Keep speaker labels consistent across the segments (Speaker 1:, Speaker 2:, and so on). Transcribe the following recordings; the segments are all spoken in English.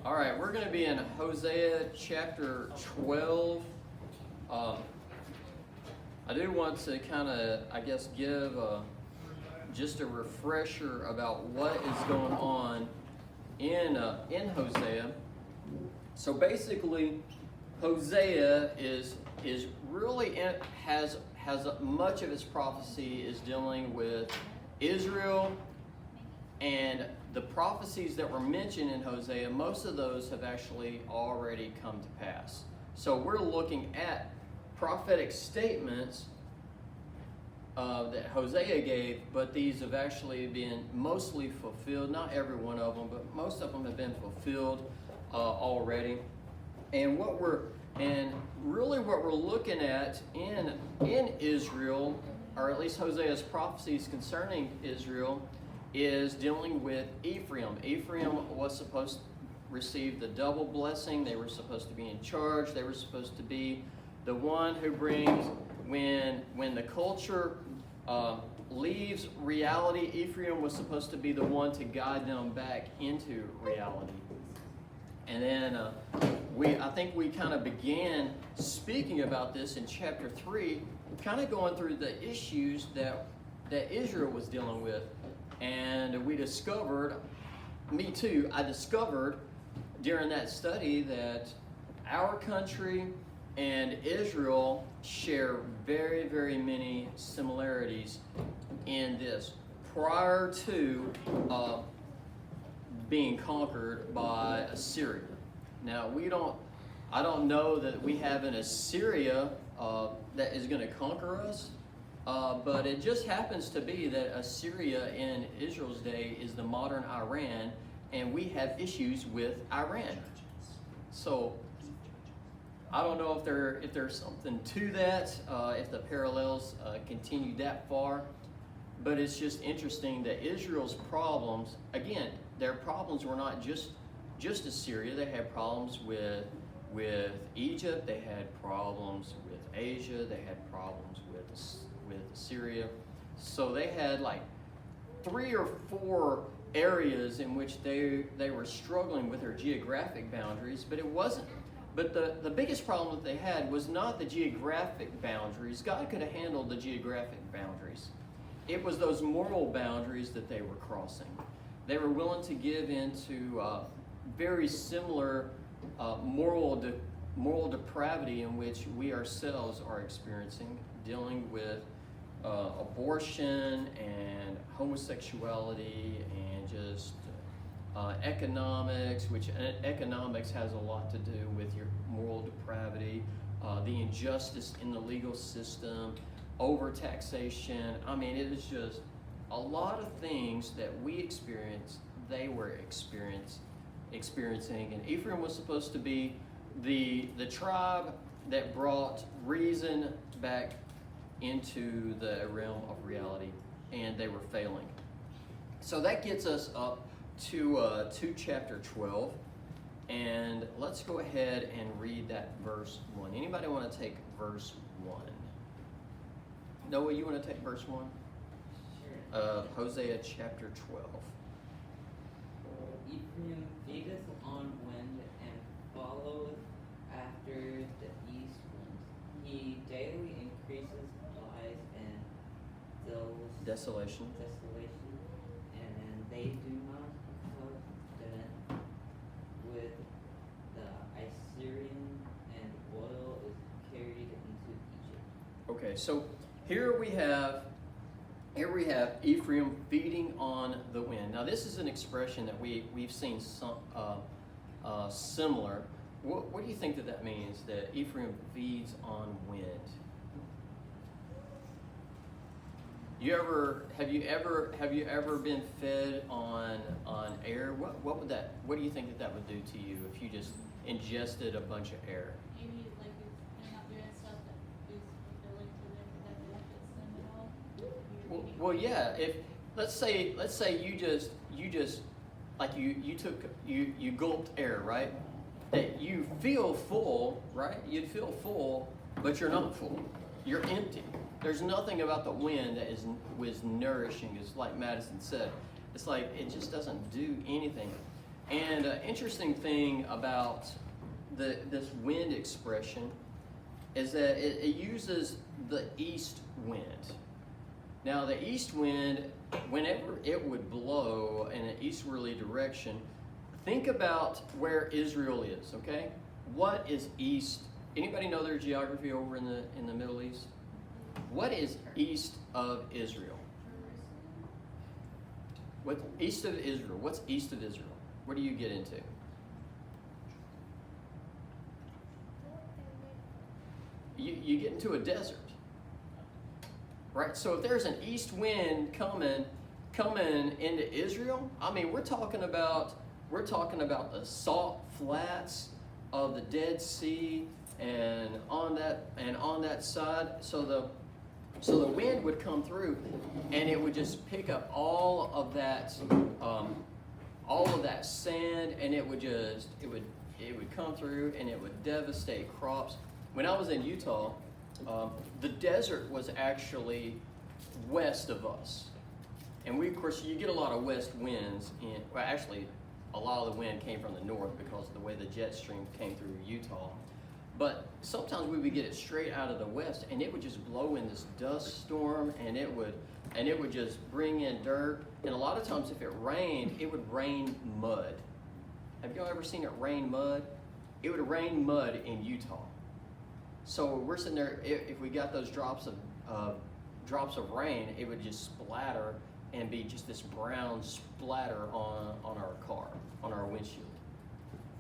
Speaker 1: All right, we're going to be in Hosea chapter 12. I do want to kind of, give just a refresher about what is going on in Hosea. So basically, Hosea is really has much of its prophecy is dealing with Israel, and the prophecies that were mentioned in Hosea, most of those have actually already come to pass. So we're looking at prophetic statements that Hosea gave, but these have actually been mostly fulfilled. Not every one of them, but most of them have been fulfilled already. And what we're looking at in Israel, or at least Hosea's prophecies concerning Israel, is dealing with Ephraim. Ephraim was supposed to receive the double blessing. They were supposed to be in charge. They were supposed to be the one who brings, when the culture leaves reality, Ephraim was supposed to be the one to guide them back into reality. And then I think we kind of began speaking about this in chapter 3, kind of going through the issues that Israel was dealing with. And we discovered, I discovered during that study that our country and Israel share very, very many similarities in this. Prior to being conquered by Assyria. Now, I don't know that we have an Assyria that is going to conquer us. But it just happens to be that Assyria in Israel's day is the modern Iran, and we have issues with Iran. So I don't know if there's something to that, if the parallels continue that far. But it's just interesting that Israel's problems, again, their problems were not just Assyria. They had problems with Egypt. They had problems with Asia. They had problems with Assyria. So they had like 3 or 4 areas in which they were struggling with their geographic boundaries, but it wasn't. But the biggest problem that they had was not the geographic boundaries. God could have handled the geographic boundaries. It was those moral boundaries that they were crossing. They were willing to give into very similar moral depravity in which we ourselves are experiencing, dealing with abortion and homosexuality and just economics, which economics has a lot to do with your moral depravity, the injustice in the legal system, overtaxation. I mean, it is just a lot of things that we experience, they were experiencing. And Ephraim was supposed to be the tribe that brought reason back into the realm of reality, and they were failing. So that gets us up to chapter 12, and let's go ahead and read that verse 1. Anybody want to take verse 1? Noah, you want to take verse 1?
Speaker 2: Sure.
Speaker 1: Hosea chapter 12.
Speaker 2: Ephraim feedeth on wind and followeth after the east wind. He daily increases lies and
Speaker 1: Desolation.
Speaker 2: And they do not covenant with the Assyrian, and oil is carried into Egypt.
Speaker 1: Okay, so here we have Ephraim feeding on the wind. Now this is an expression that we've seen some similar. What do you think that means, that Ephraim feeds on wind? Have you ever been fed on air? What do you think that would do to you if you just ingested a bunch of air?
Speaker 3: Maybe like if they're not doing stuff that is fulfilling to them, that benefits them at all.
Speaker 1: Well, yeah. If let's say you just like you gulped air, right? That you feel full, right? You'd feel full, but you're not full. You're empty. There's nothing about the wind that was nourishing. It's like Madison said. It's like it just doesn't do anything. And an interesting thing about this wind expression is that it uses the east wind. Now, the east wind, whenever it would blow in an easterly direction, think about where Israel is, okay? What is east? Anybody know their geography over in the Middle East? What is east of Israel? What east of Israel? What's east of Israel? Where do you get into? You get into a desert, right? So if there's an east wind coming into Israel, I mean, we're talking about the salt flats of the Dead Sea, and on that side, so the wind would come through, and it would just pick up all of that sand, and it would come through, and it would devastate crops. When I was in Utah, the desert was actually west of us, and of course, you get a lot of west winds. Well, actually, a lot of the wind came from the north because of the way the jet stream came through Utah. But sometimes we would get it straight out of the west, and it would just blow in this dust storm, and it would just bring in dirt. And a lot of times, if it rained, it would rain mud. Have y'all ever seen it rain mud? It would rain mud in Utah. So we're sitting there. If we got those drops of rain, it would just splatter and be just this brown splatter on our car, on our windshield.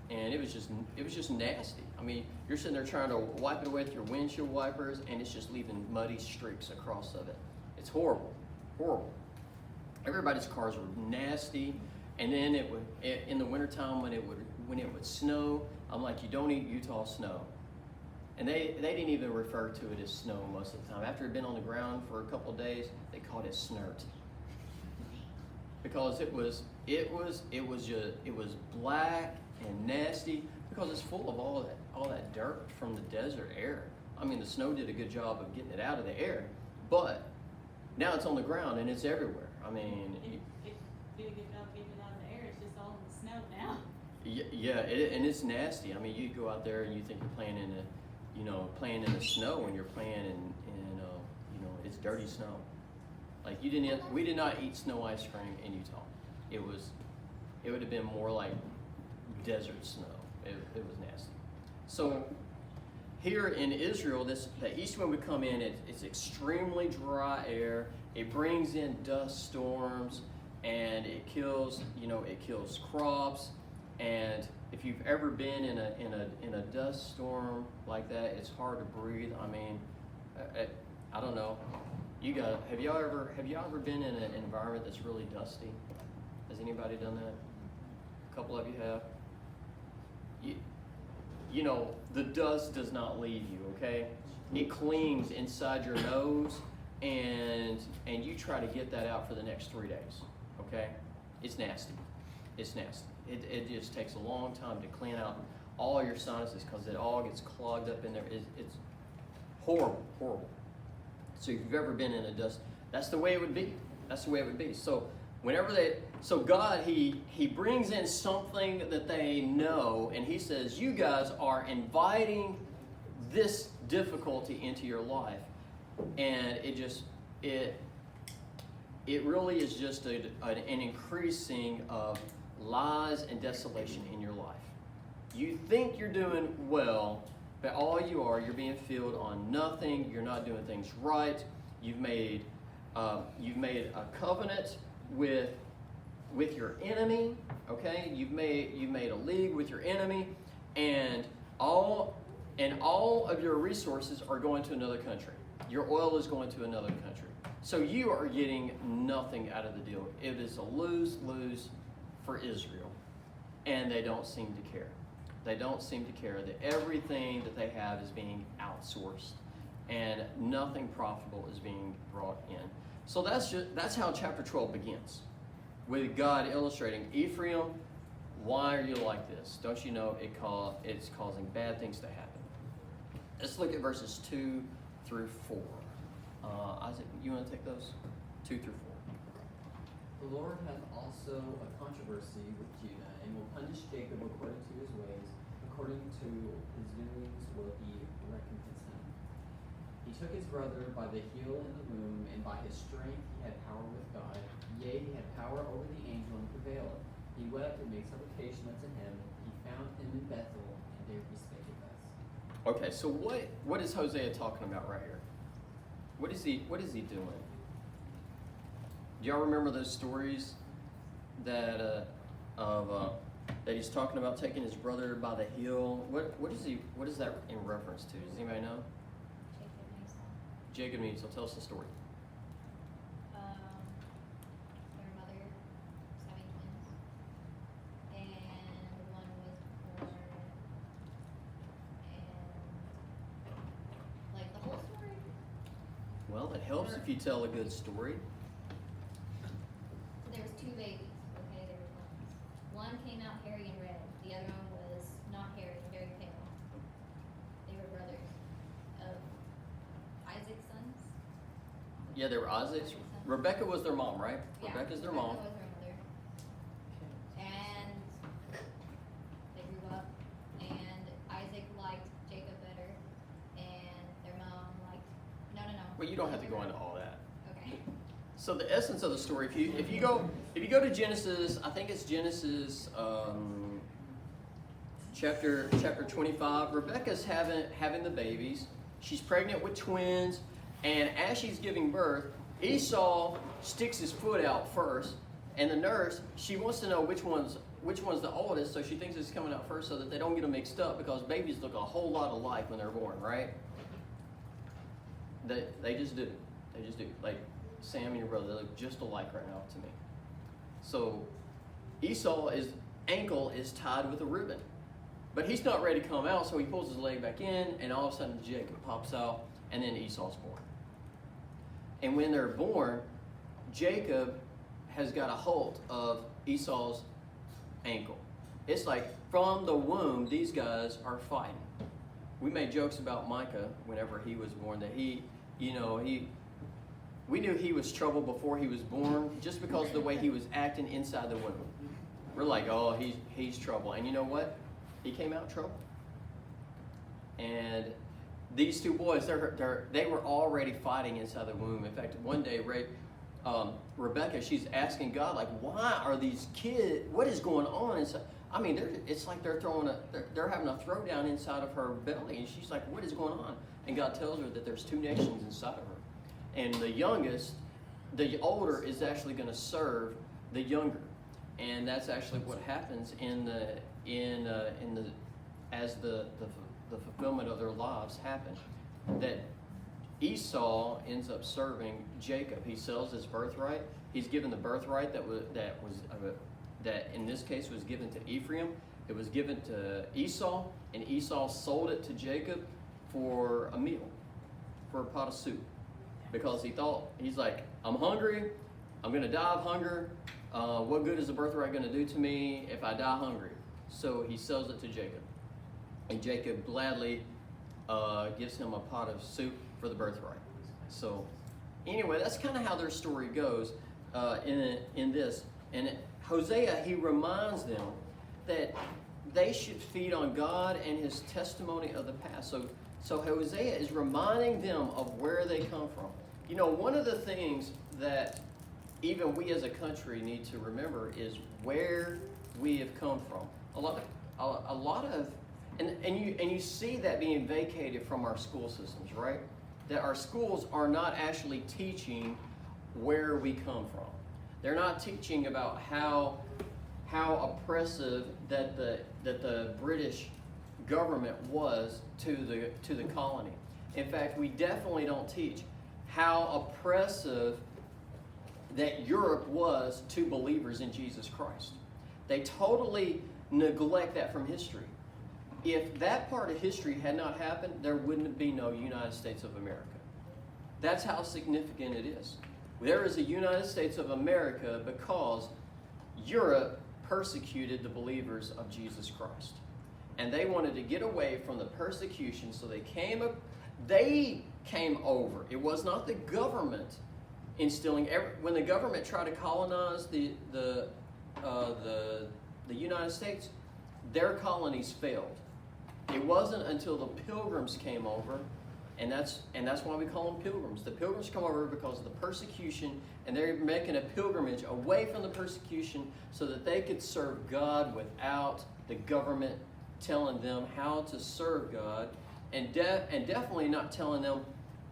Speaker 1: And it was just nasty. I mean, you're sitting there trying to wipe it away with your windshield wipers, and it's just leaving muddy streaks across of it. It's horrible, horrible. Everybody's cars were nasty. And then in the wintertime when it would snow, I'm like, you don't eat Utah snow. And they didn't even refer to it as snow most of the time. After it had been on the ground for a couple of days, they called it snert. Because it was black and nasty, because it's full of all that dirt from the desert air. I mean, the snow did a good job of getting it out of the air, but now it's on the ground and it's everywhere. I mean,
Speaker 3: It did a good job getting it out of the air. It's just all in the snow now.
Speaker 1: yeah, and it's nasty. I mean, you go out there and you think you're playing in the snow, and you're playing in it's dirty snow. Like we did not eat snow ice cream in Utah. It would have been more like desert snow. It was nasty. So here in Israel, the east wind would come in. It's extremely dry air. It brings in dust storms, and it kills crops. And if you've ever been in a dust storm like that, it's hard to breathe. I mean, I don't know. Have y'all ever been in an environment that's really dusty? Has anybody done that? A couple of you have. You know, the dust does not leave you, okay? It clings inside your nose, and you try to get that out for the next 3 days, okay? It's nasty. It's nasty. It just takes a long time to clean out all your sinuses because it all gets clogged up in there. It's horrible, horrible. So if you've ever been in a dust, that's the way it would be. That's the way it would be. So God, he brings in something that they know, and he says, you guys are inviting this difficulty into your life. And it really is just an increasing of lies and desolation in your life. You think you're doing well, but all you're being filled on nothing. You're not doing things right. You've made a covenant with your enemy. Okay, you've made a league with your enemy, and all of your resources are going to another country. Your oil is going to another country. So you are getting nothing out of the deal. It is a lose-lose for Israel, and they don't seem to care. They don't seem to care that everything that they have is being outsourced, and nothing profitable is being brought in. So that's how chapter 12 begins, with God illustrating, Ephraim, why are you like this? Don't you know it's causing bad things to happen? Let's look at verses 2 through 4. Isaac, you want to take those? 2 through 4.
Speaker 4: The Lord hath also a controversy with Judah, and will punish took his brother by the heel in the womb, and by his strength he had power with God. Yea, he had power over the angel and prevailed. He wept and made supplication unto him. He found him in Bethel, and there he spake with us.
Speaker 1: Okay, so what is Hosea talking about right here? What is he doing? Do y'all remember those stories that that he's talking about taking his brother by the heel? What is that in reference to? Does anybody know? Jacob and Esau. Tell us the story.
Speaker 3: Their mother was having twins, and one was born, and like the whole story.
Speaker 1: Well, it helps if you tell a good story.
Speaker 3: So there was two babies. Okay, there were twins. One came out hairy and red. The other one was not hairy, very pale. They were brothers of Isaac's sons.
Speaker 1: Yeah, they were Isaac's. Rebecca was their mom, right?
Speaker 3: Yeah,
Speaker 1: Rebecca's their mom.
Speaker 3: Rebecca was her mother. And they grew up, and Isaac liked Jacob better, and their mom liked. No.
Speaker 1: Well, you don't have to go into all that.
Speaker 3: Okay.
Speaker 1: So the essence of the story, if you go to Genesis, I think it's Genesis chapter 25. Rebecca's having the babies. She's pregnant with twins, and as she's giving birth, Esau sticks his foot out first, and the nurse, she wants to know which one's the oldest, so she thinks it's coming out first so that they don't get them mixed up, because babies look a whole lot alike when they're born, right? They just do. They just do. Like Sam and your brother, they look just alike right now to me. So Esau's ankle is tied with a ribbon, but he's not ready to come out, so he pulls his leg back in, and all of a sudden Jacob pops out, and then Esau's born. And when they're born, Jacob has got a hold of Esau's ankle. It's like from the womb, these guys are fighting. We made jokes about Micah whenever he was born, that we knew he was trouble before he was born just because of the way he was acting inside the womb. We're like, oh, he's trouble. And you know what? He came out trouble. And these two boys, they were already fighting inside the womb. In fact, one day, Rebecca, she's asking God, like, why are these kids, what is going on inside? I mean, it's like they're having a throwdown inside of her belly. And she's like, what is going on? And God tells her that there's two nations inside of her. And the youngest, the older, is actually going to serve the younger. And that's actually what happens as the fulfillment of their lives happen. That Esau ends up serving Jacob. He sells his birthright. He's given the birthright that in this case was given to Ephraim. It was given to Esau, and Esau sold it to Jacob for a meal, for a pot of soup, because he's like, I'm hungry. I'm going to die of hunger. What good is the birthright going to do to me if I die hungry? So he sells it to Jacob. And Jacob gladly gives him a pot of soup for the birthright. So anyway, that's kind of how their story goes in this. And Hosea, he reminds them that they should feed on God and his testimony of the past. So Hosea is reminding them of where they come from. You know, one of the things that even we as a country need to remember is where we have come from. A lot of and you see that being vacated from our school systems, right? That our schools are not actually teaching where we come from. They're not teaching about how oppressive that the British government was to the colony. In fact, we definitely don't teach how oppressive that Europe was to believers in Jesus Christ. They totally neglect that from history. If that part of history had not happened, there wouldn't be no United States of America. That's how significant it is. There is a United States of America because Europe persecuted the believers of Jesus Christ. And they wanted to get away from the persecution, so they came over. It was not the government instilling. When the government tried to colonize the United States, their colonies failed. It wasn't until the Pilgrims came over And that's why we call them pilgrims. The pilgrims come over because of the persecution, and they're making a pilgrimage away from the persecution so that they could serve God without the government telling them how to serve God, and definitely not telling them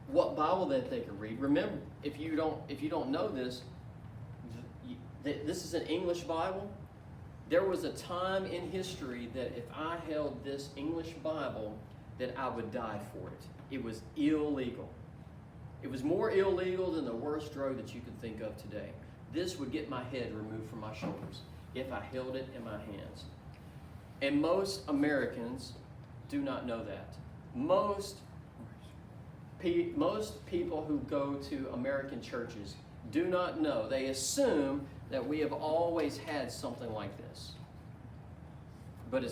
Speaker 1: what Bible that they could read. Remember, if you don't know this, this is an English Bible. There was a time in history that if I held this English Bible, that I would die for it. It was illegal. It was more illegal than the worst drug that you could think of today. This would get my head removed from my shoulders if I held it in my hands. And most Americans do not know that. Most people who go to American churches do not know. They assume that we have always had something like this. But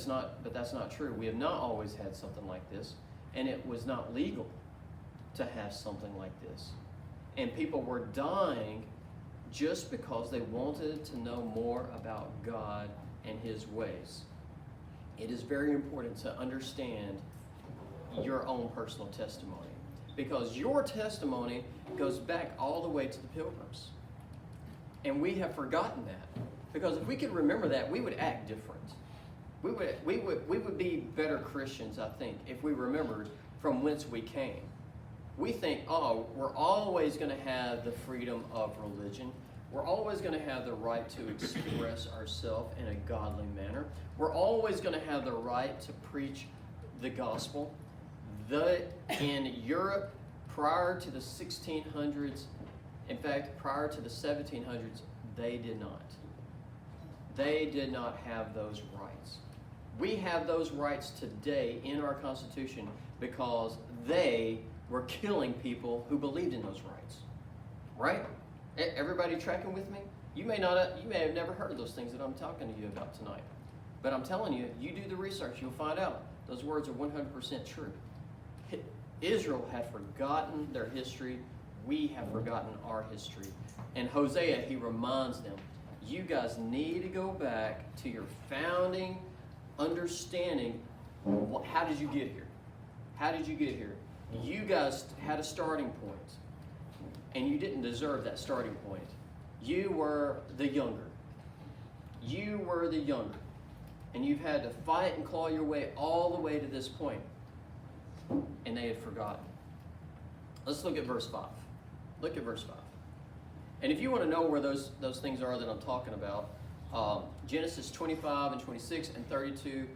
Speaker 1: that's not true. We have not always had something like this. And it was not legal to have something like this. And people were dying just because they wanted to know more about God and His ways. It is very important to understand your own personal testimony, because your testimony goes back all the way to the pilgrims. And we have forgotten that. Because if we could remember that, we would act different. We would be better Christians, I think, if we remembered from whence we came. We think, oh, we're always going to have the freedom of religion. We're always going to have the right to express ourselves in a godly manner. We're always going to have the right to preach the gospel. In Europe, prior to the 1600s, in fact, prior to the 1700s, they did not. They did not have those rights. We have those rights today in our Constitution because they were killing people who believed in those rights. Right? Everybody tracking with me? You may have never heard of those things that I'm talking to you about tonight. But I'm telling you, you do the research, you'll find out those words are 100% true. Israel had forgotten their history. We have forgotten our history. And Hosea, he reminds them, you guys need to go back to your founding understanding. How did you get here? How did you get here? You guys had a starting point, and you didn't deserve that starting point. You were the younger. You were the younger. And you've had to fight and claw your way all the way to this point. And they had forgotten. Let's look at verse 5. Look at verse 5. And if you want to know where those things are that I'm talking about, Genesis 25 and 26 and 32,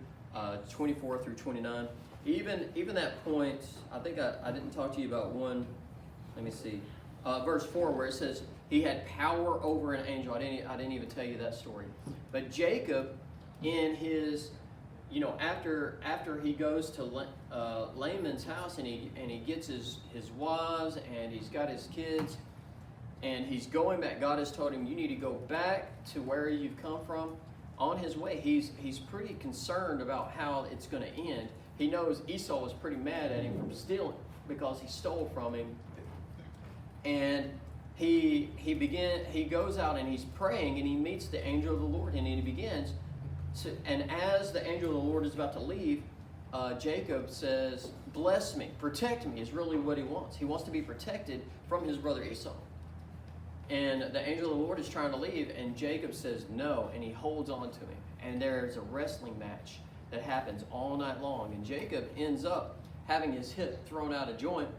Speaker 1: 24 through 29. Even that point, I think I didn't talk to you about one. Let me see. Verse 4, where it says he had power over an angel. I didn't even tell you that story. But Jacob, in his, after he goes to Laman's house and he gets his wives and he's got his kids, and he's going back. God has told him, you need to go back to where you've come from. On his way, he's pretty concerned about how it's going to end. He knows Esau was pretty mad at him for stealing because he stole from him. And he goes out and he's praying and he meets the angel of the Lord, and he begins to, and as the angel of the Lord is about to leave, Jacob says, bless me, protect me is really what he wants. He wants to be protected from his brother Esau. And the angel of the Lord is trying to leave, and Jacob says no, and he holds on to him. And there's a wrestling match that happens all night long. And Jacob ends up having his hip thrown out of joint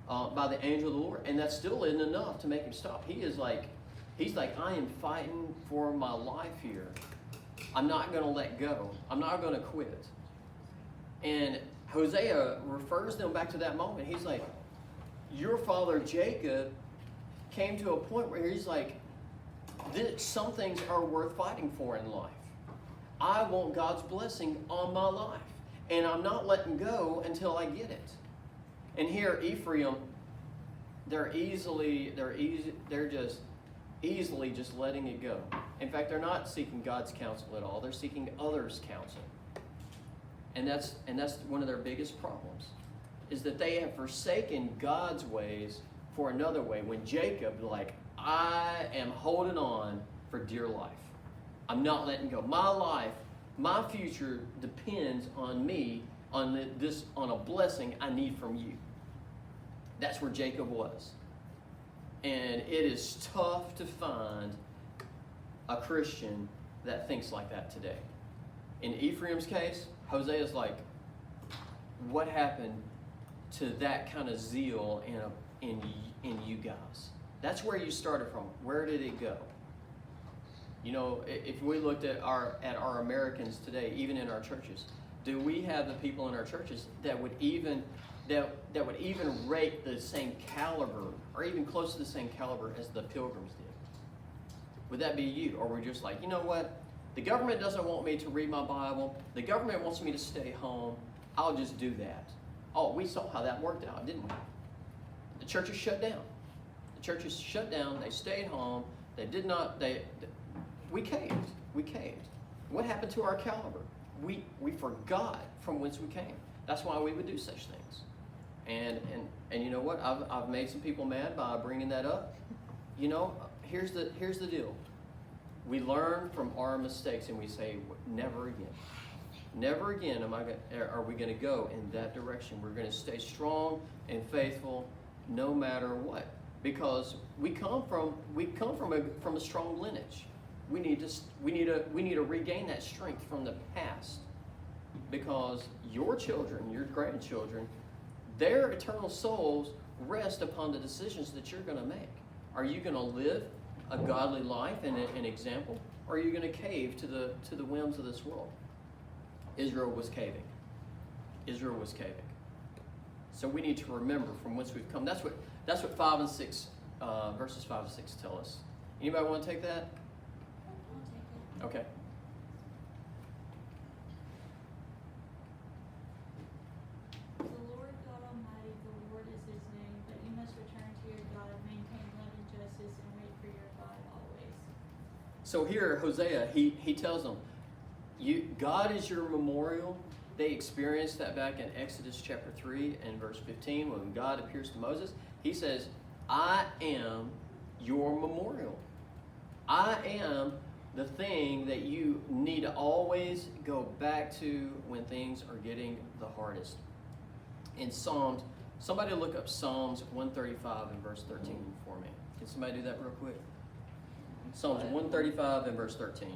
Speaker 1: by the angel of the Lord. And that still isn't enough to make him stop. He's like, I am fighting for my life here. I'm not going to let go. I'm not going to quit. And Hosea refers them back to that moment. He's like, your father Jacob came to a point where he's like, some things are worth fighting for in life. I want God's blessing on my life, and I'm not letting go until I get it. And here, Ephraim, they're just easily just letting it go. In fact, they're not seeking God's counsel at all. They're seeking others' counsel. And that's one of their biggest problems, is that they have forsaken God's ways for another way. When Jacob, I am holding on for dear life. I'm not letting go. My life, my future depends on me, on a blessing I need from you. That's where Jacob was. And it is tough to find a Christian that thinks like that today. In Ephraim's case, Hosea is like, what happened to that kind of zeal in you guys? That's where you started from. Where did it go? You know, if we looked at our Americans today, even in our churches, do we have the people in our churches that would even rate the same caliber, or even close to the same caliber as the Pilgrims did? Would that be you? Or we're just like, you know what? The government doesn't want me to read my Bible. The government wants me to stay home. I'll just do that. Oh, we saw how that worked out, didn't we? The churches shut down. The churches shut down. They stayed home. They did not. We caved. We caved. What happened to our caliber? We forgot from whence we came. That's why we would do such things. And you know what? I've made some people mad by bringing that up. You know, here's the deal. We learn from our mistakes and we say, never again. Never again are we going to go in that direction. We're going to stay strong and faithful no matter what, because we come from a strong lineage. We need to regain that strength from the past, because your children, your grandchildren, their eternal souls rest upon the decisions that you're going to make. Are you going to live a godly life and an example, or are you going to cave to the whims of this world? Israel was caving. Israel was caving. So we need to remember from whence we've come. That's what 5 and 6, verses 5 and 6 tell us. Anybody want to take that?
Speaker 3: I'll take it.
Speaker 1: Okay.
Speaker 5: The Lord God Almighty, the Lord is his name, but you must return to your God, maintain love and justice, and wait for your God always.
Speaker 1: So here, Hosea, he tells them, God is your memorial. They experienced that back in Exodus chapter 3 and verse 15 when God appears to Moses. He says, I am your memorial. I am the thing that you need to always go back to when things are getting the hardest. In Psalms, somebody look up Psalms 135 and verse 13 for me. Can somebody do that real quick? Psalms 135 and verse 13.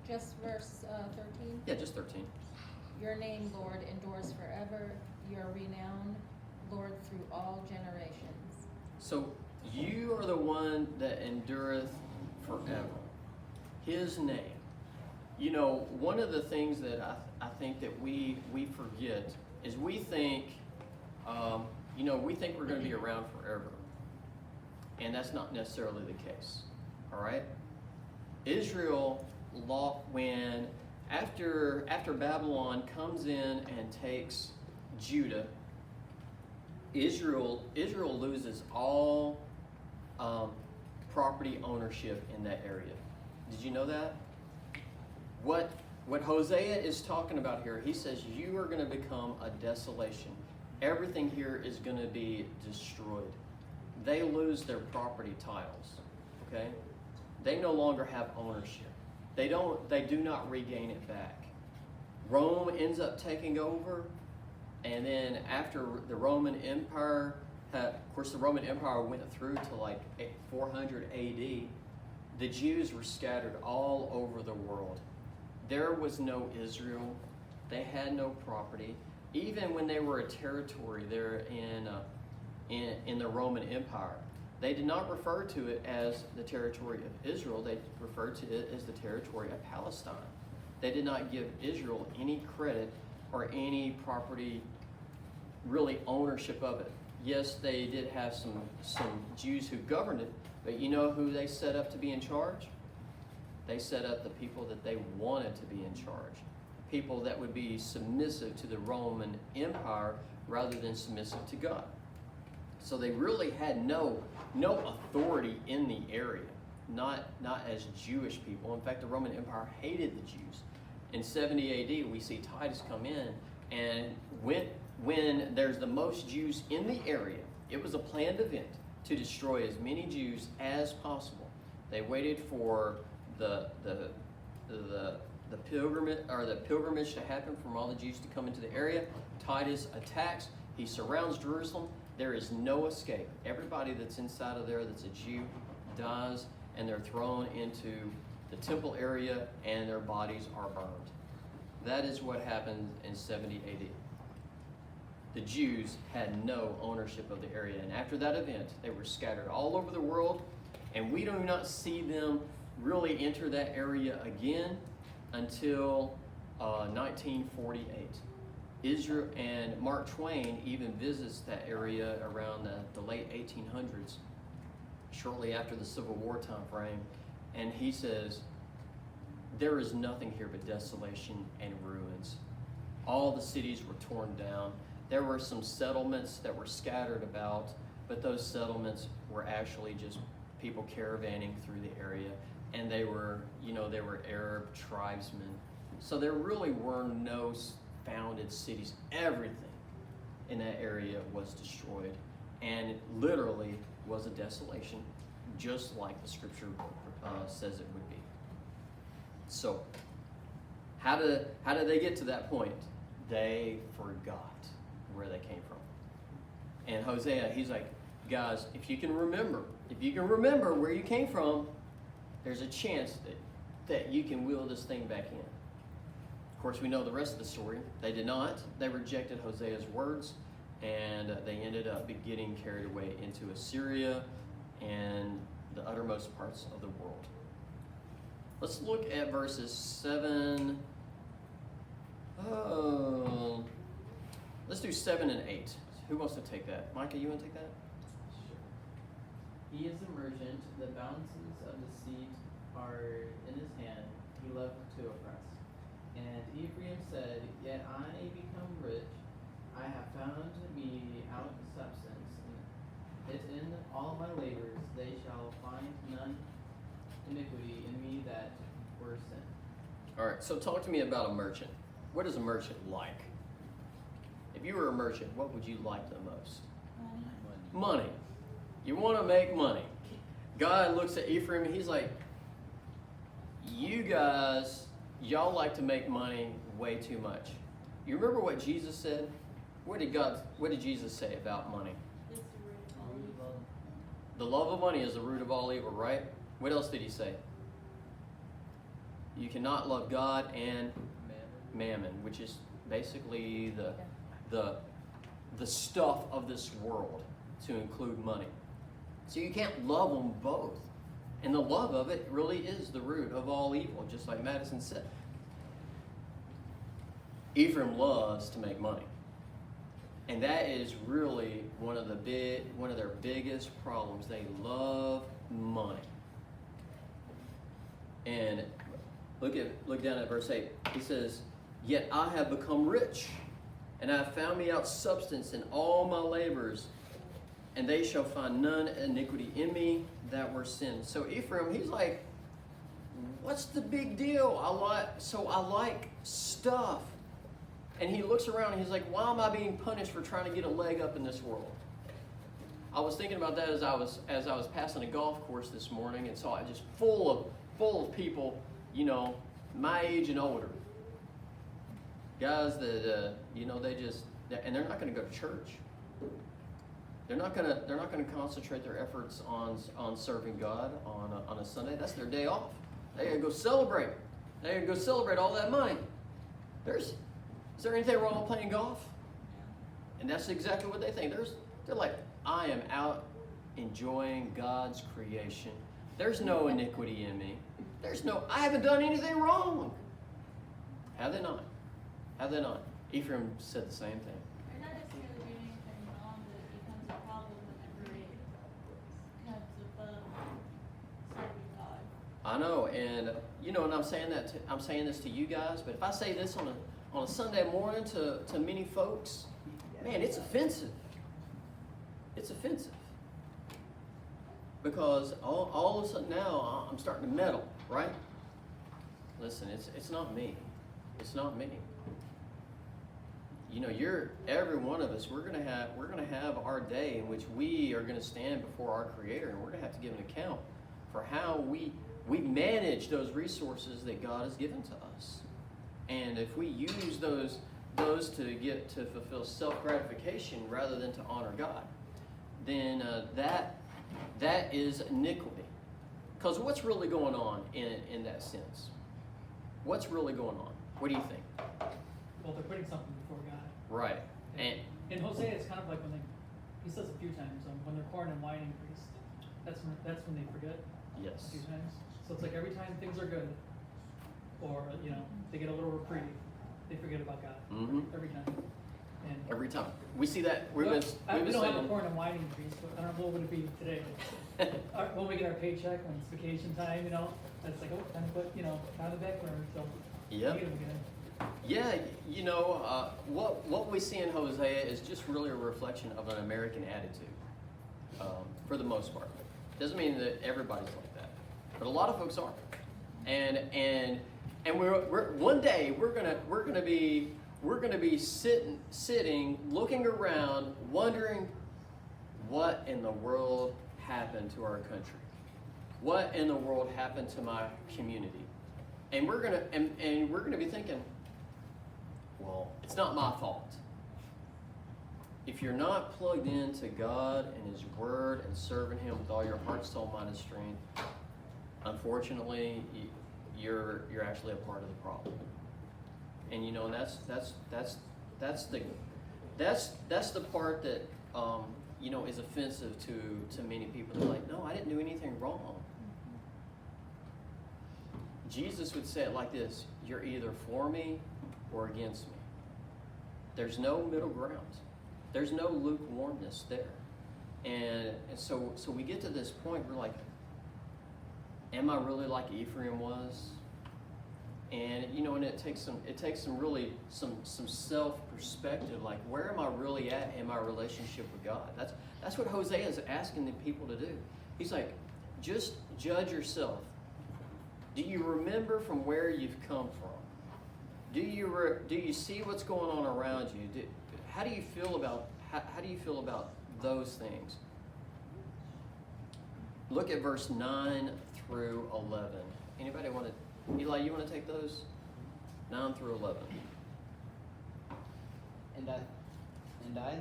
Speaker 6: Just verse 13.
Speaker 1: Yeah, just 13.
Speaker 6: Your name, Lord, endures forever. Your renown, Lord, through all generations.
Speaker 1: So you are the one that endureth forever. His name. You know, one of the things that I think that we forget is we think we're going to be around forever. And that's not necessarily the case. All right? Israel, when after Babylon comes in and takes Judah, Israel loses all property ownership in that area. Did you know that? What Hosea is talking about here, he says you are going to become a desolation. Everything here is going to be destroyed. They lose their property titles. Okay? They no longer have ownership. They do not regain it back. Rome ends up taking over, and then after the Roman Empire, of course the Roman Empire went through to like 400 AD, the Jews were scattered all over the world. There was no Israel. They had no property. Even when they were a territory there in the Roman Empire, they did not refer to it as the territory of Israel. They referred to it as the territory of Palestine. They did not give Israel any credit or any property, really ownership of it. Yes, they did have some Jews who governed it, but you know who they set up to be in charge? They set up the people that they wanted to be in charge. People that would be submissive to the Roman Empire rather than submissive to God. So they really had no authority in the area, not as Jewish people. In fact, the Roman Empire hated the Jews. In 70 AD, we see Titus come in, and when there's the most Jews in the area, it was a planned event to destroy as many Jews as possible. They waited for the the pilgrimage to happen from all the Jews to come into the area. Titus attacks. He surrounds Jerusalem. There is no escape. Everybody that's inside of there that's a Jew dies, and they're thrown into the temple area, and their bodies are burned. That is what happened in 70 AD. The Jews had no ownership of the area, and after that event, they were scattered all over the world, and we do not see them really enter that area again until 1948. Israel and Mark Twain even visits that area around the late 1800s, shortly after the Civil War time frame, and he says, there is nothing here but desolation and ruins. All the cities were torn down. There were some settlements that were scattered about, but those settlements were actually just people caravanning through the area, and they were Arab tribesmen. So there really were no founded cities. Everything in that area was destroyed, and it literally was a desolation, just like the scripture says it would be. So, how did they get to that point? They forgot where they came from. And Hosea, he's like, guys, if you can remember where you came from, there's a chance that you can wheel this thing back in. Of course, we know the rest of the story. They did not. They rejected Hosea's words, and they ended up getting carried away into Assyria and the uttermost parts of the world. Let's look at verses 7. Let's do 7 and 8. Who wants to take that? Micah, you want to take that?
Speaker 4: Sure. He is emergent, the balances of the seat are in his hand, he loved to oppress. And Ephraim said, yet I become rich, I have found me out substance, and it in all my labors they shall find none iniquity in me that were sin.
Speaker 1: All right, so talk to me about a merchant. What is a merchant like? If you were a merchant, what would you like the most? Money. You want to make money. God looks at Ephraim and he's like, you guys, y'all like to make money way too much. You remember what Jesus said? What did Jesus say about money?
Speaker 5: It's the root of all evil.
Speaker 1: The love of money is the root of all evil, right? What else did he say? You cannot love God and mammon, which is basically the stuff of this world, to include money. So you can't love them both. And the love of it really is the root of all evil, just like Madison said. Ephraim loves to make money. And that is really one of their biggest problems. They love money. And look down at verse 8. He says, yet I have become rich, and I have found me out substance in all my labors, and they shall find none iniquity in me that were sin. So Ephraim, he's like, what's the big deal? I like stuff. And he looks around and he's like, why am I being punished for trying to get a leg up in this world? I was thinking about that as I was passing a golf course this morning, and saw it just full of people, my age and older. Guys that and they're not going to go to church. They're not going to concentrate their efforts on serving God on a Sunday. That's their day off. They're going to go celebrate. They're going to go celebrate all that money. Is there anything wrong with playing golf? And that's exactly what they think. They're like, I am out enjoying God's creation. There's no iniquity in me. I haven't done anything wrong. Have they not? Have they not? Ephraim said the same thing.
Speaker 5: They're not necessarily doing anything wrong, but it becomes a problem whenever it comes above serving God.
Speaker 1: I know, and and I'm saying this to you guys, but if I say this on a Sunday morning to many folks, man, it's offensive. It's offensive. Because all of a sudden now I'm starting to meddle, right? Listen, it's not me. It's not me. Every one of us, we're gonna have our day in which we are gonna stand before our Creator, and we're gonna have to give an account for how we manage those resources that God has given to us. And if we use those to fulfill self-gratification rather than to honor God, then that is iniquity. Because what's really going on in that sense? What's really going on? What do you think?
Speaker 7: Well, they're putting something before God.
Speaker 1: Right. And
Speaker 7: In Hosea, it's kind of like he says a few times, when their corn and wine increased, that's when they forget a
Speaker 1: yes.
Speaker 7: few times. So it's like every time things are good, or they get a little reprieve, they forget about God.
Speaker 1: Mm-hmm.
Speaker 7: Every time. And
Speaker 1: Every time. We see that.
Speaker 7: we don't have a corn and wine increase, but I don't know what would it be today. When we get our paycheck, when it's vacation time, it's like, oh, time to put, out of the back burner, so
Speaker 1: Yep.
Speaker 7: we get 'em again.
Speaker 1: Yeah, what we see in Hosea is just really a reflection of an American attitude, for the most part. Doesn't mean that everybody's like that, but a lot of folks are. And we're one day we're gonna be sitting looking around, wondering what in the world happened to our country, what in the world happened to my community, and we're gonna be thinking, well, it's not my fault. If you're not plugged into God and His Word and serving Him with all your heart, soul, mind, and strength, unfortunately, you're actually a part of the problem. And that's the part that is offensive to many people. They're like, no, I didn't do anything wrong. Jesus would say it like this: you're either for me or against me. There's no middle ground. There's no lukewarmness there. And so we get to this point, we're like, am I really like Ephraim was? And and it takes some self-perspective, like, where am I really at in my relationship with God? That's what Hosea is asking the people to do. He's like, just judge yourself. Do you remember from where you've come from? Do you see what's going on around you? How do you feel about those things? Look at verse 9 through 11. Anybody want to? Eli, you want to take those? 9 through 11.
Speaker 2: And I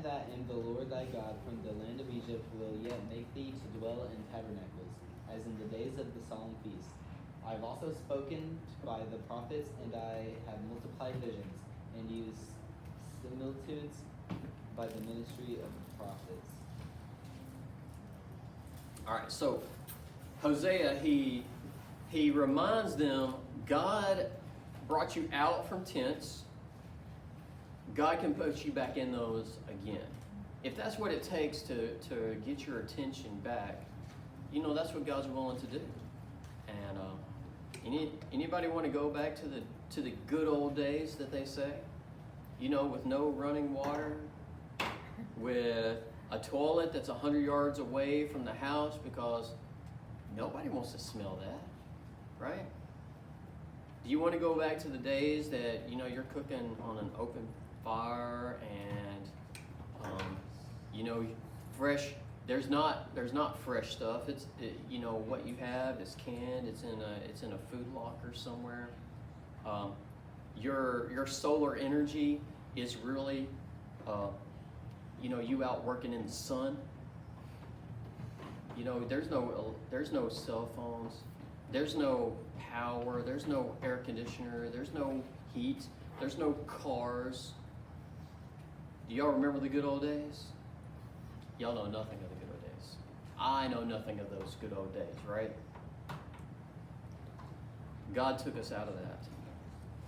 Speaker 2: that am the Lord thy God from the land of Egypt will yet make thee to dwell in tabernacles, as in the days of the solemn feast. I have also spoken by the prophets, and I have multiplied visions, and used similitudes by the ministry of the prophets.
Speaker 1: All right, so Hosea, he reminds them, God brought you out from tents. God can put you back in those again. If that's what it takes to get your attention back, that's what God's willing to do. And anybody want to go back to the good old days that they say? With no running water, with a toilet that's 100 yards away from the house, because nobody wants to smell that, right? Do you want to go back to the days that you're cooking on an open fire and fresh? There's not fresh stuff. What you have is canned. It's in a food locker somewhere. Your solar energy is really you out working in the sun. There's no cell phones. There's no power. There's no air conditioner. There's no heat. There's no cars. Do y'all remember the good old days? Y'all know nothing of the good old days. I know nothing of those good old days, right? God took us out of that.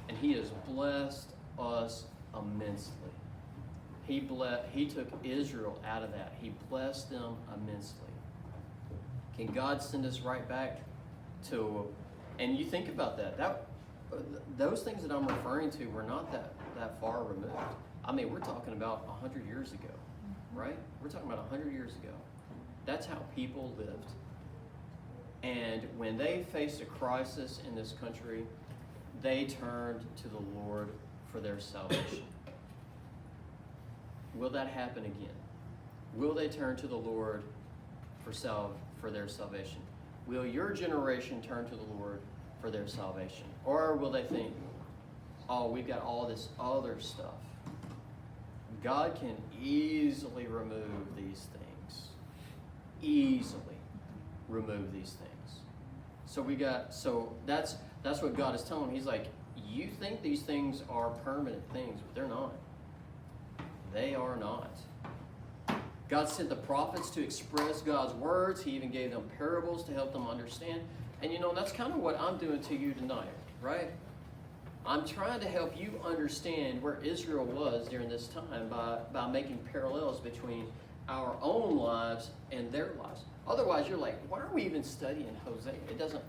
Speaker 1: And He has blessed us immensely. He took Israel out of that. He blessed them immensely. Can God send us right back to, and you think about that, those things that I'm referring to were not that far removed. I mean, we're talking about 100 years ago, right? We're talking about 100 years ago. That's how people lived. And when they faced a crisis in this country, they turned to the Lord for their salvation. Will that happen again? Will they turn to the Lord for their salvation? will your generation turn to the Lord for their salvation? Or will they think, oh, we've got all this other stuff? God can easily remove these things. Easily remove these things. So that's what God is telling him. He's like, you think these things are permanent things, but they're not. They are not. God sent the prophets to express God's words. He even gave them parables to help them understand. And that's kind of what I'm doing to you tonight, right? I'm trying to help you understand where Israel was during this time by making parallels between our own lives and their lives. Otherwise, you're like, why are we even studying Hosea? It doesn't,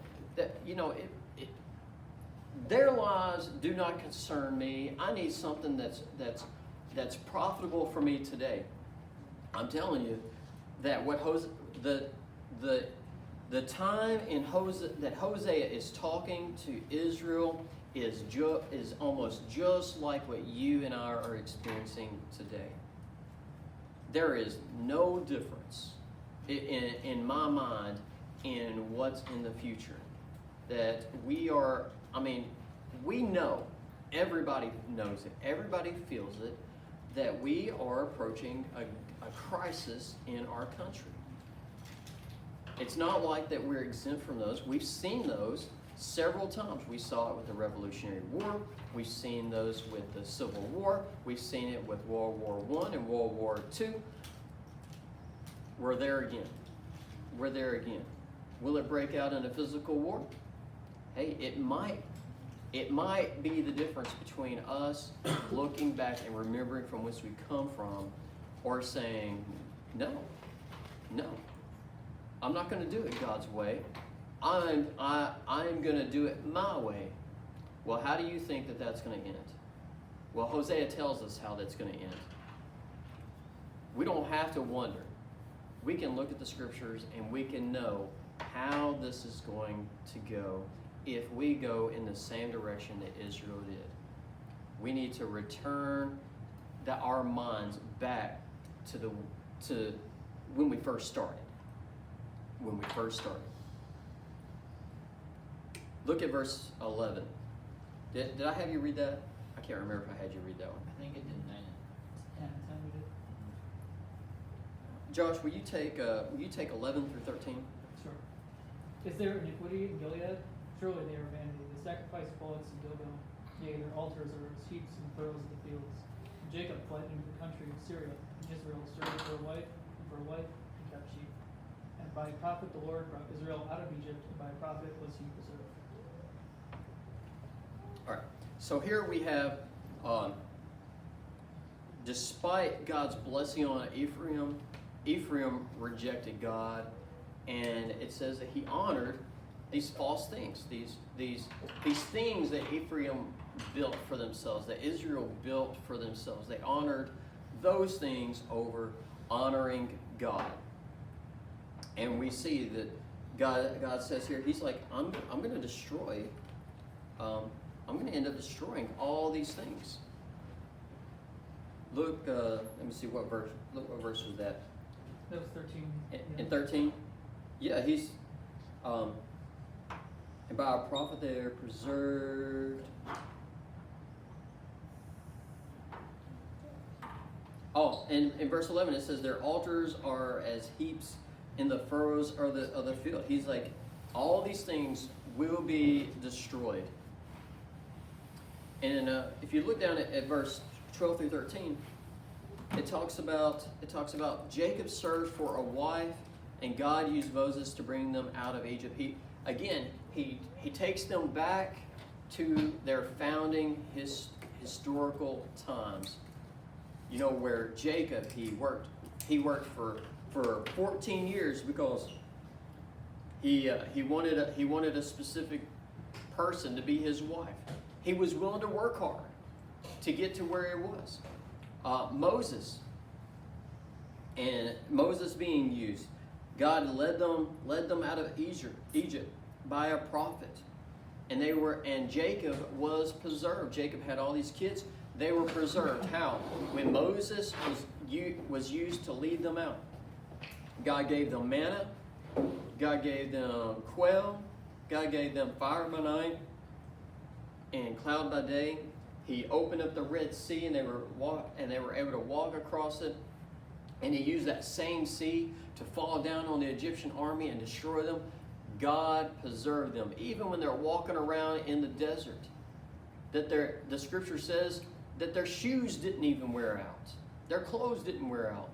Speaker 1: their lives do not concern me. I need something that's profitable for me today. I'm telling you that the time in that Hosea is talking to Israel is almost just like what you and I are experiencing today. There is no difference in my mind in what's in the future. That we know, everybody knows it, everybody feels it, that we are approaching a crisis in our country. It's not like that we're exempt from those. We've seen those several times. We saw it with the Revolutionary War. We've seen those with the Civil War. We've seen it with World War I and World War II. We're there again. We're there again. Will it break out in a physical war? Hey, it might. It might be the difference between us looking back and remembering from whence we come from, or saying, no, I'm not going to do it God's way. I'm going to do it my way. Well, how do you think that that's going to end? Well, Hosea tells us how that's going to end. We don't have to wonder. We can look at the scriptures and we can know how this is going to go if we go in the same direction that Israel did. We need to return our minds back to when we first started. When we first started. Look at verse 11. Did I have you read that? I can't remember if I had you read that one.
Speaker 2: I think it did 9.
Speaker 7: Yeah, time we did.
Speaker 1: Josh, will you take 11 through 13?
Speaker 7: Sure. Is there iniquity in Gilead? Surely they are vanity. They sacrifice bullocks in Gilgal. Yea, their altars are as heaps and furrows of the fields. And Jacob fled into the country of Syria. And Israel served for a wife, and for a wife he kept sheep. And by a prophet the Lord brought Israel out of Egypt, and by a prophet was he preserved.
Speaker 1: All right. So here we have, despite God's blessing on Ephraim, Ephraim rejected God, and it says that he honored these false things, these things that Ephraim built for themselves, that Israel built for themselves. They honored those things over honoring God. And we see that God says here, he's like, I'm going to destroy, I'm going to end up destroying all these things. Look, let me see what verse. Look what verse was that.
Speaker 7: That was 13.
Speaker 1: In 13, yeah, he's and by a prophet they are preserved. Oh, and in verse 11 it says their altars are as heaps in the furrows of the field. He's like, all these things will be destroyed. And if you look down at verse 12 through 13, it talks about Jacob served for a wife, and God used Moses to bring them out of Egypt. He takes them back to their founding historical times. You know, where Jacob he worked for 14 years because he wanted a specific person to be his wife. He was willing to work hard to get to where he was. Moses being used, God led them out of Egypt by a prophet, and Jacob was preserved. Jacob had all these kids; they were preserved. How? When Moses was used to lead them out, God gave them manna, God gave them quail. God gave them fire by night and cloud by day. He opened up the Red Sea, and they were able to walk across it. And he used that same sea to fall down on the Egyptian army and destroy them. God preserved them, even when they're walking around in the desert. That the scripture says that their shoes didn't even wear out. Their clothes didn't wear out.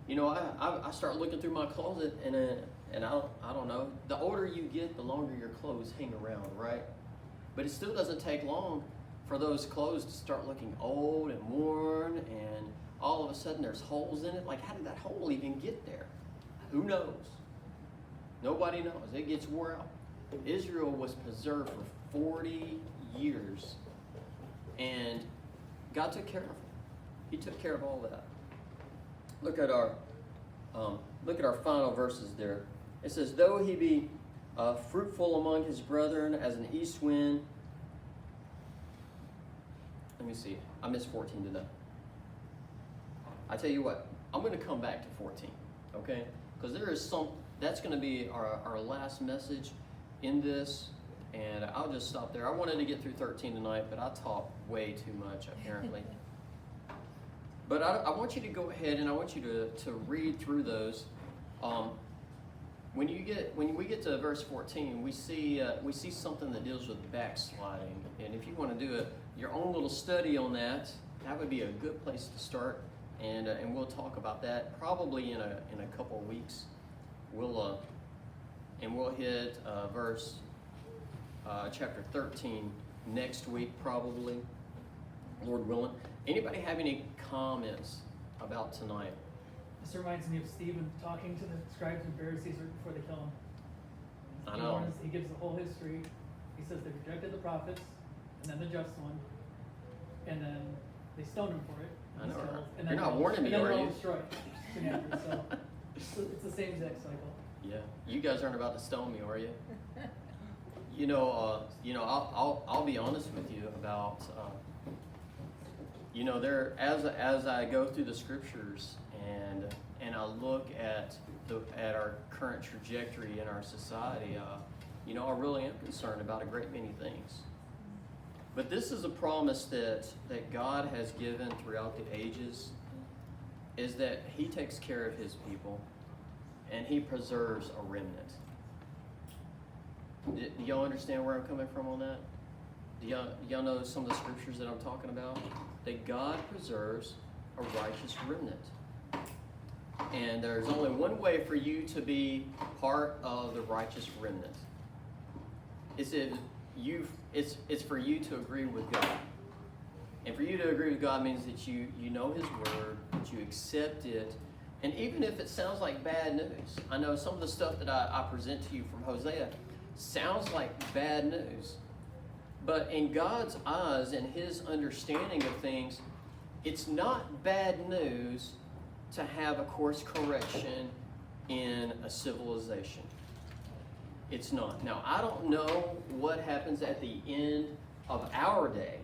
Speaker 1: You know, I start looking through my closet, and I don't know. The older you get, the longer your clothes hang around, right? But it still doesn't take long for those clothes to start looking old and worn, and all of a sudden there's holes in it. Like, how did that hole even get there? Who knows? Nobody knows. It gets wore out. Israel was preserved for 40 years, and God took care of them. He took care of all that. Look at our final verses there. It says, though he be fruitful among his brethren as an east wind. Let me see. I missed 14 today. I tell you what, I'm going to come back to 14, okay? Because there is that's going to be our last message in this, and I'll just stop there. I wanted to get through 13 tonight, but I talk way too much, apparently. But I want you to go ahead, and I want you to read through those. When we get to verse 14, we see something that deals with backsliding, and if you want to do your own little study on that, that would be a good place to start, and we'll talk about that probably in a couple of weeks. We'll hit verse chapter 13 next week probably, Lord willing. Anybody have any comments about tonight?
Speaker 7: This reminds me of Stephen talking to the scribes and Pharisees right before they kill him.
Speaker 1: I know.
Speaker 7: He gives the whole history. He says they rejected the prophets, and then the just one, and then they stoned him for it.
Speaker 1: I know,
Speaker 7: He's
Speaker 1: right?
Speaker 7: killed, and
Speaker 1: You're
Speaker 7: then
Speaker 1: not warning me,
Speaker 7: and then
Speaker 1: are
Speaker 7: they're all
Speaker 1: you?
Speaker 7: destroyed soon after. So it's the same exact cycle.
Speaker 1: Yeah, you guys aren't about to stone me, are you? I'll be honest with you about there as I go through the scriptures and I look at our current trajectory in our society, I really am concerned about a great many things. But this is a promise that God has given throughout the ages, is that He takes care of His people and He preserves a remnant. Do y'all understand where I'm coming from on that? Do y'all know some of the scriptures that I'm talking about? That God preserves a righteous remnant. And there's only one way for you to be part of the righteous remnant. It's for you to agree with God. And for you to agree with God means that you know His word, that you accept it. And even if it sounds like bad news, I know some of the stuff that I present to you from Hosea sounds like bad news. But in God's eyes and His understanding of things, it's not bad news to have a course correction in a civilization. It's not. Now, I don't know what happens at the end of our day,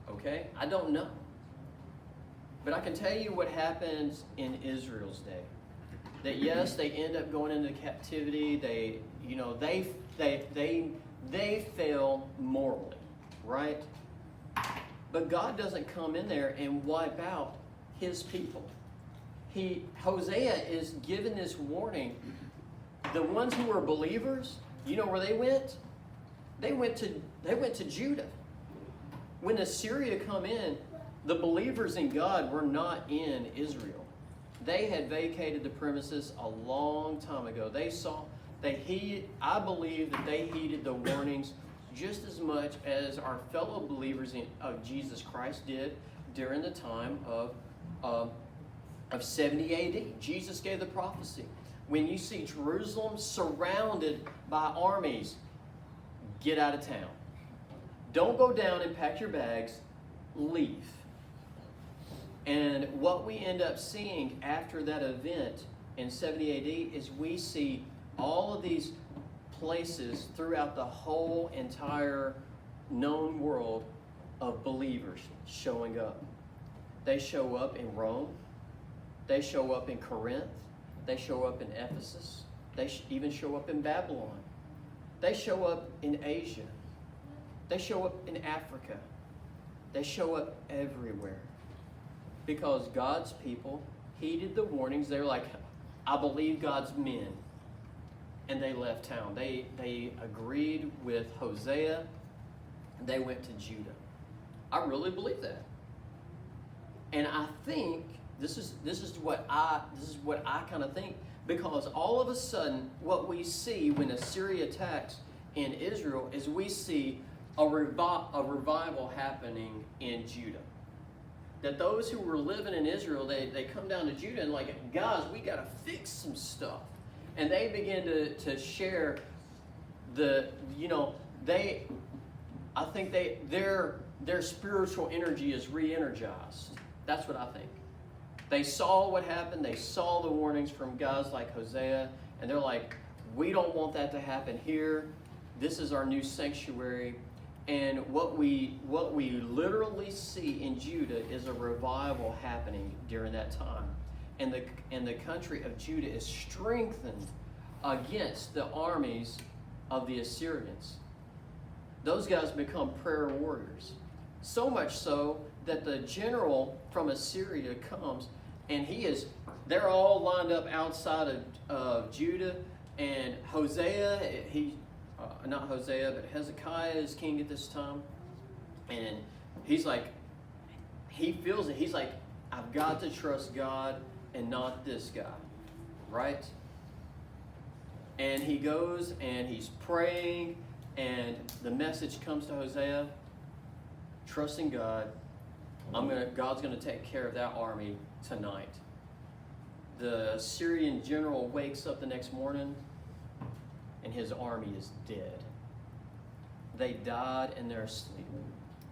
Speaker 1: okay? I don't know. But I can tell you what happens in Israel's day. That yes, they end up going into captivity. They fail morally, right? But God doesn't come in there and wipe out His people. Hosea is given this warning. The ones who were believers, you know where they went? They went to Judah. When Assyria come in, the believers in God were not in Israel. They had vacated the premises a long time ago. I believe that they heeded the warnings just as much as our fellow believers of Jesus Christ did during the time of 70 AD. Jesus gave the prophecy. When you see Jerusalem surrounded by armies, get out of town. Don't go down and pack your bags, leave. And what we end up seeing after that event in 70 AD is we see all of these places throughout the whole entire known world of believers showing up. They show up in Rome. They show up in Corinth. They show up in Ephesus. They even show up in Babylon. They show up in Asia. They show up in Africa. They show up everywhere. Because God's people heeded the warnings. They're like, I believe God's men. And they left town. They agreed with Hosea. They went to Judah. I really believe that. And I think this is what I kind of think, because all of a sudden what we see when Assyria attacks in Israel is we see a revival happening in Judah. That those who were living in Israel, they come down to Judah and like, guys, we got to fix some stuff. And they begin to share I think their spiritual energy is re-energized. That's what I think. They saw what happened. They saw the warnings from guys like Hosea, and they're like, we don't want that to happen here. This is our new sanctuary. And what we literally see in Judah is a revival happening during that time. And the country of Judah is strengthened against the armies of the Assyrians. Those guys become prayer warriors. So much so that the general from Assyria comes, and they're all lined up outside of Judah, and not Hosea, but Hezekiah is king at this time, and he's like, he feels it. He's like, I've got to trust God and not this guy, right? And he goes and he's praying, and the message comes to Hosea, trusting God. God's gonna take care of that army tonight. The Syrian general wakes up the next morning, and his army is dead. They died in their sleep.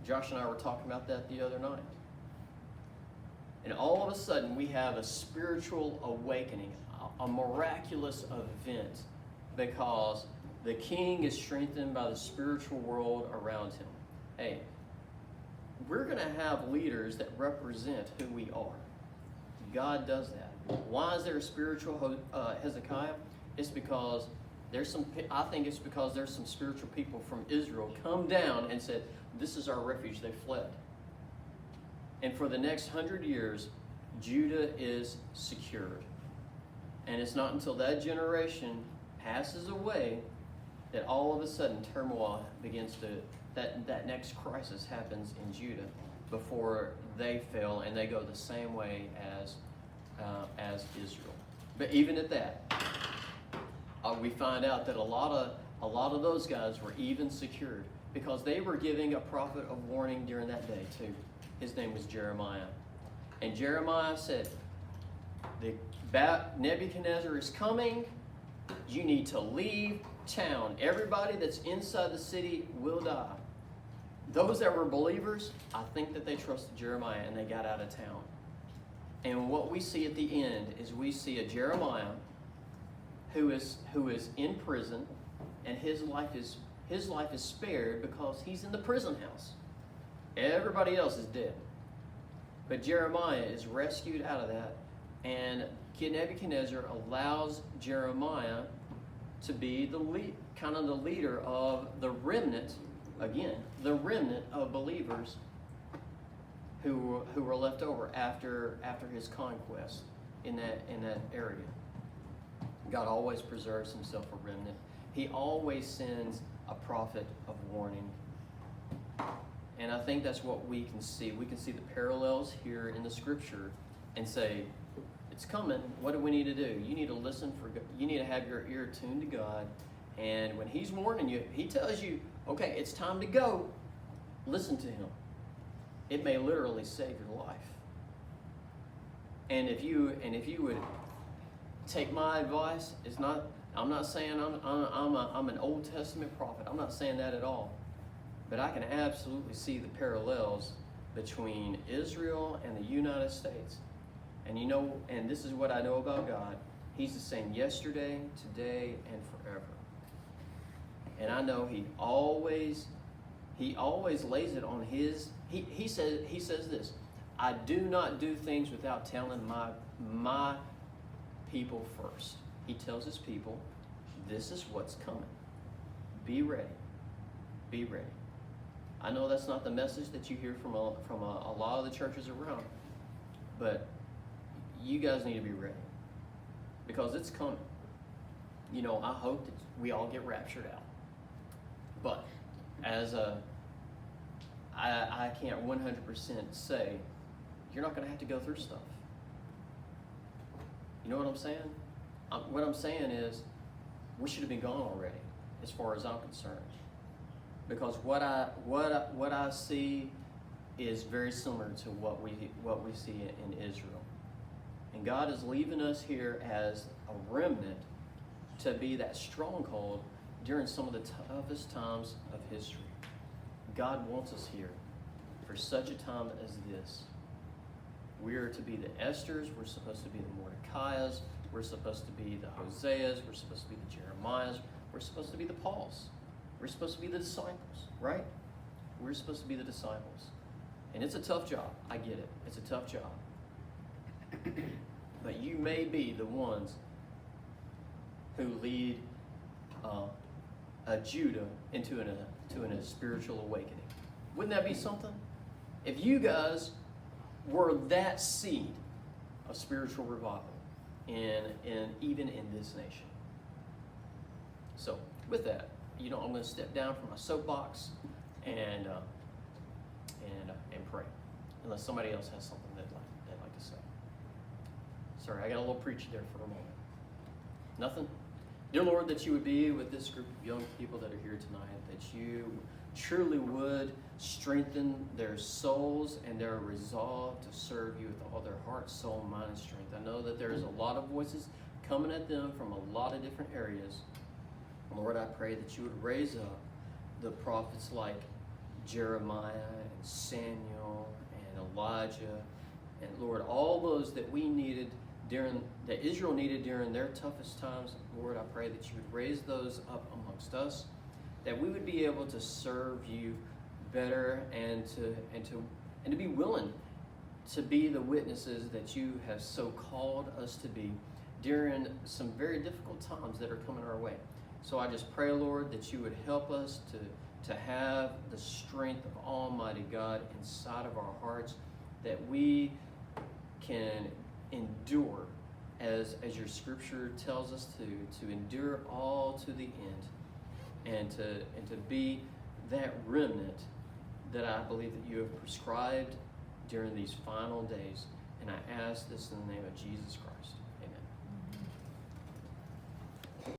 Speaker 1: Josh and I were talking about that the other night. And all of a sudden, we have a spiritual awakening, a miraculous event, because the king is strengthened by the spiritual world around him. Hey, we're going to have leaders that represent who we are. God does that. Why is there a spiritual Hezekiah? It's because I think it's because there's some spiritual people from Israel come down and said, this is our refuge. They fled. And for the next 100 years, Judah is secured. And it's not until that generation passes away that all of a sudden turmoil begins that next crisis happens in Judah before they fail and they go the same way as Israel. But even at that, we find out that a lot of those guys were even secured because they were giving a prophet of warning during that day too. His name was Jeremiah. And Jeremiah said, Nebuchadnezzar is coming. You need to leave town. Everybody that's inside the city will die. Those that were believers, I think that they trusted Jeremiah and they got out of town. And what we see at the end is we see a Jeremiah who is in prison, and his life is spared because he's in the prison house. Everybody else is dead. But Jeremiah is rescued out of that, and Nebuchadnezzar allows Jeremiah to be the leader of the remnant, again, the remnant of believers who were left over after his conquest in that area. God always preserves himself a remnant. He always sends a prophet of warning. And I think that's what we can see. We can see the parallels here in the scripture and say, it's coming. What do we need to do? You need to listen for God. You need to have your ear tuned to God. And when he's warning you, he tells you, okay, it's time to go. Listen to him. It may literally save your life. And if you would take my advice, I'm not saying I'm an Old Testament prophet. I'm not saying that at all. But I can absolutely see the parallels between Israel and the United States. And this is what I know about God. He's the same yesterday, today, and forever. And I know he always lays it on his. He says this: I do not do things without telling my people first. He tells his people, this is what's coming. Be ready. Be ready. I know that's not the message that you hear from a lot of the churches around, but you guys need to be ready because it's coming. You know, I hope that we all get raptured out. But I can't 100% say you're not going to have to go through stuff. You know what I'm saying? What I'm saying is we should have been gone already, as far as I'm concerned. Because what I see is very similar to what we see in Israel. And God is leaving us here as a remnant to be that stronghold during some of the toughest times of history. God wants us here for such a time as this. We are to be the Esthers. We're supposed to be the Mordecai's. We're supposed to be the Hoseas. We're supposed to be the Jeremiahs. We're supposed to be the Pauls. We're supposed to be the disciples, right? We're supposed to be the disciples. And it's a tough job. I get it. It's a tough job. But you may be the ones who lead a Judah into a spiritual awakening. Wouldn't that be something? If you guys were that seed of spiritual revival even in this nation. So with that, I'm going to step down from my soapbox and pray, unless somebody else has something they'd like to say. Sorry, I got a little preachy there for a moment. Nothing? Dear Lord, that you would be with this group of young people that are here tonight, that you truly would strengthen their souls and their resolve to serve you with all their heart, soul, mind, and strength. I know that there's a lot of voices coming at them from a lot of different areas. Lord, I pray that you would raise up the prophets like Jeremiah and Samuel and Elijah, and Lord, all those that that Israel needed during their toughest times. Lord, I pray that you would raise those up amongst us, that we would be able to serve you better and to be willing to be the witnesses that you have so called us to be during some very difficult times that are coming our way. So I just pray, Lord, that you would help us to have the strength of Almighty God inside of our hearts, that we can endure as your scripture tells us to endure all to the end, and to be that remnant that I believe that you have prescribed during these final days. And I ask this in the name of Jesus Christ.